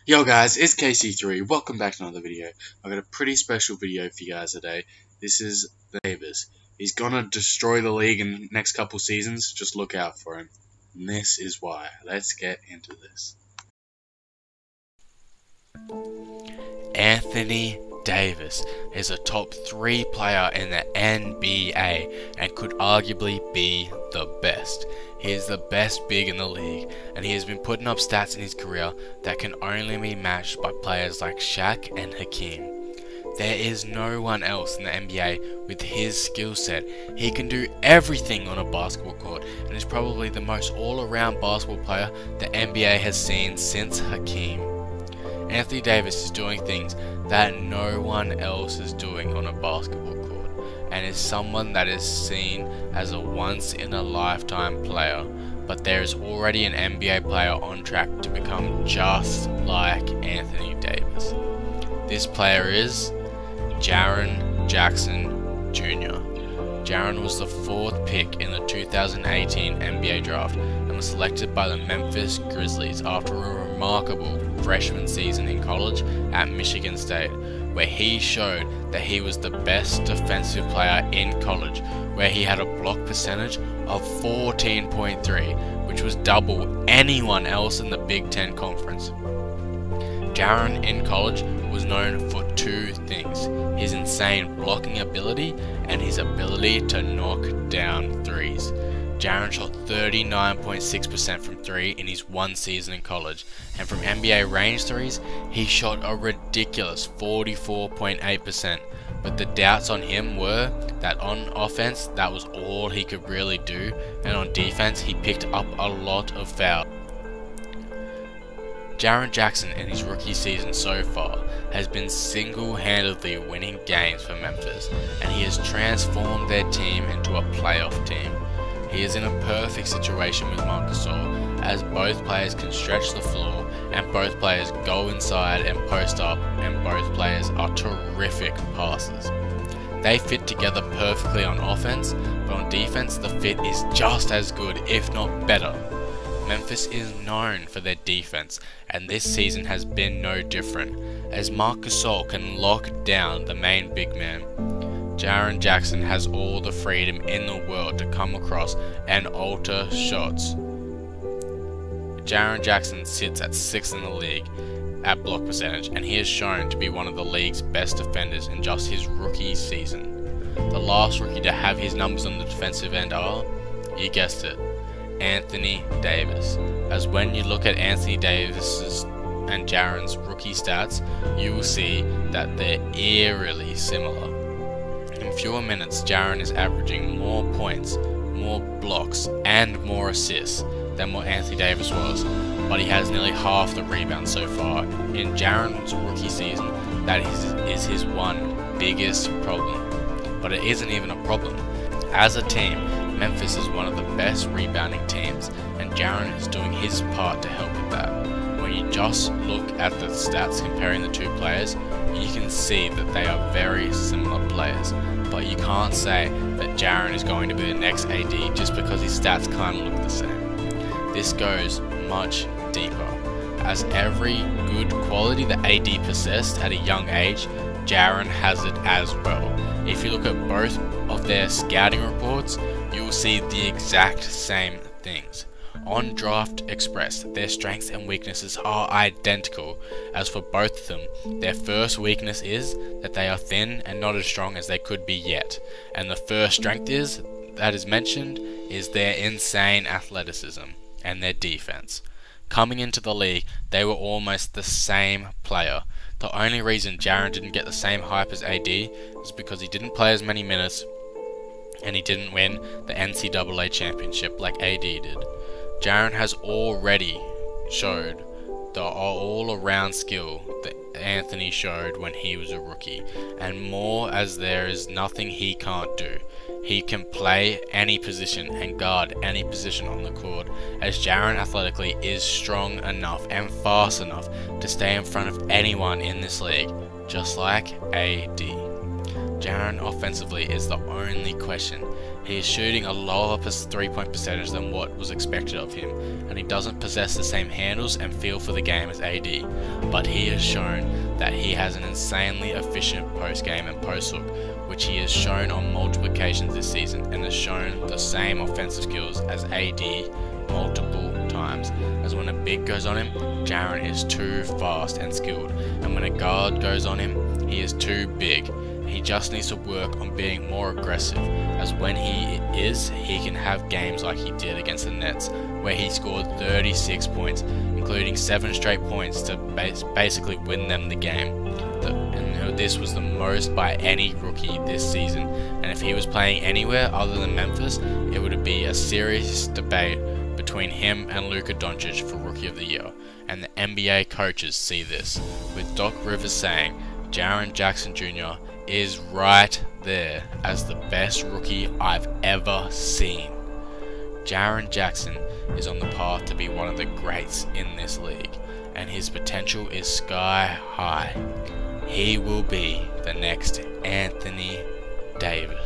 Yo guys, it's KC3. Welcome back to another video. I've got a pretty special video for you guys today. This is Davis. He's gonna destroy the league in the next couple seasons. Just look out for him. And this is why. Let's get into this. Anthony Davis is a top 3 player in the NBA and could arguably be the best. He is the best big in the league, and he has been putting up stats in his career that can only be matched by players like Shaq and Hakeem. There is no one else in the NBA with his skill set. He can do everything on a basketball court and is probably the most all-around basketball player the NBA has seen since Hakeem. Anthony Davis is doing things that no one else is doing on a basketball court, and is someone that is seen as a once-in-a-lifetime player, but there is already an NBA player on track to become just like Anthony Davis. This player is Jaren Jackson Jr. Jaren was the 4th pick in the 2018 NBA draft and was selected by the Memphis Grizzlies after a remarkable freshman season in college at Michigan State, where he showed that he was the best defensive player in college, where he had a block percentage of 14.3, which was double anyone else in the Big Ten Conference. Jaren in college was known for 2 things: his insane blocking ability and his ability to knock down threes. Jaren shot 39.6% from 3 in his 1 season in college, and from NBA range threes, he shot a ridiculous 44.8%. But the doubts on him were that on offense, that was all he could really do, and on defense, he picked up a lot of fouls. Jaren Jackson in his rookie season so far has been single-handedly winning games for Memphis, and he has transformed their team into a playoff team. He is in a perfect situation with Marc Gasol, as both players can stretch the floor, and both players go inside and post up, and both players are terrific passers. They fit together perfectly on offense, but on defense the fit is just as good, if not better. Memphis is known for their defense, and this season has been no different, as Marc Gasol can lock down the main big man. Jaren Jackson has all the freedom in the world to come across and alter shots. Jaren Jackson sits at 6th in the league at block percentage, and he is shown to be one of the league's best defenders in just his rookie season. The last rookie to have his numbers on the defensive end are, you guessed it, Anthony Davis. As when you look at Anthony Davis's and Jaren's rookie stats, you will see that they're eerily similar. In fewer minutes, Jaren is averaging more points, more blocks, and more assists than what Anthony Davis was, but he has nearly half the rebounds so far. In Jaren's rookie season, that is his one biggest problem. But it isn't even a problem. As a team, Memphis is one of the best rebounding teams, and Jaren is doing his part to help with that. When you just look at the stats comparing the 2 players, you can see that they are very similar players, but you can't say that Jaren is going to be the next AD just because his stats kind of look the same. This goes much deeper, as every good quality that AD possessed at a young age, Jaren has it as well. If you look at both of their scouting reports, you will see the exact same things. On Draft Express, their strengths and weaknesses are identical, as for both of them, their first weakness is that they are thin and not as strong as they could be yet, and the first strength that is mentioned is their insane athleticism and their defense. Coming into the league, they were almost the same player. The only reason Jaren didn't get the same hype as AD is because he didn't play as many minutes, and he didn't win the NCAA championship like AD did. Jaren has already showed the all-around skill that Anthony showed when he was a rookie, and more, as there is nothing he can't do. He can play any position and guard any position on the court, as Jaren athletically is strong enough and fast enough to stay in front of anyone in this league, just like AD. Jaren offensively is the only question. He is shooting a lower 3-point percentage than what was expected of him, and he doesn't possess the same handles and feel for the game as AD, but he has shown that he has an insanely efficient post-game and post-hook, which he has shown on multiple occasions this season, and has shown the same offensive skills as AD multiple times, as when a big goes on him, Jaren is too fast and skilled, and when a guard goes on him, he is too big. He just needs to work on being more aggressive, as when he can have games like he did against the Nets, where he scored 36 points, including 7 straight points to basically win them the game. And this was the most by any rookie this season, and if he was playing anywhere other than Memphis, it would be a serious debate between him and Luka Doncic for Rookie of the Year, and the NBA coaches see this, with Doc Rivers saying Jaren Jackson Jr. is right there as the best rookie I've ever seen. Jaren Jackson is on the path to be one of the greats in this league, and his potential is sky high. He will be the next Anthony Davis.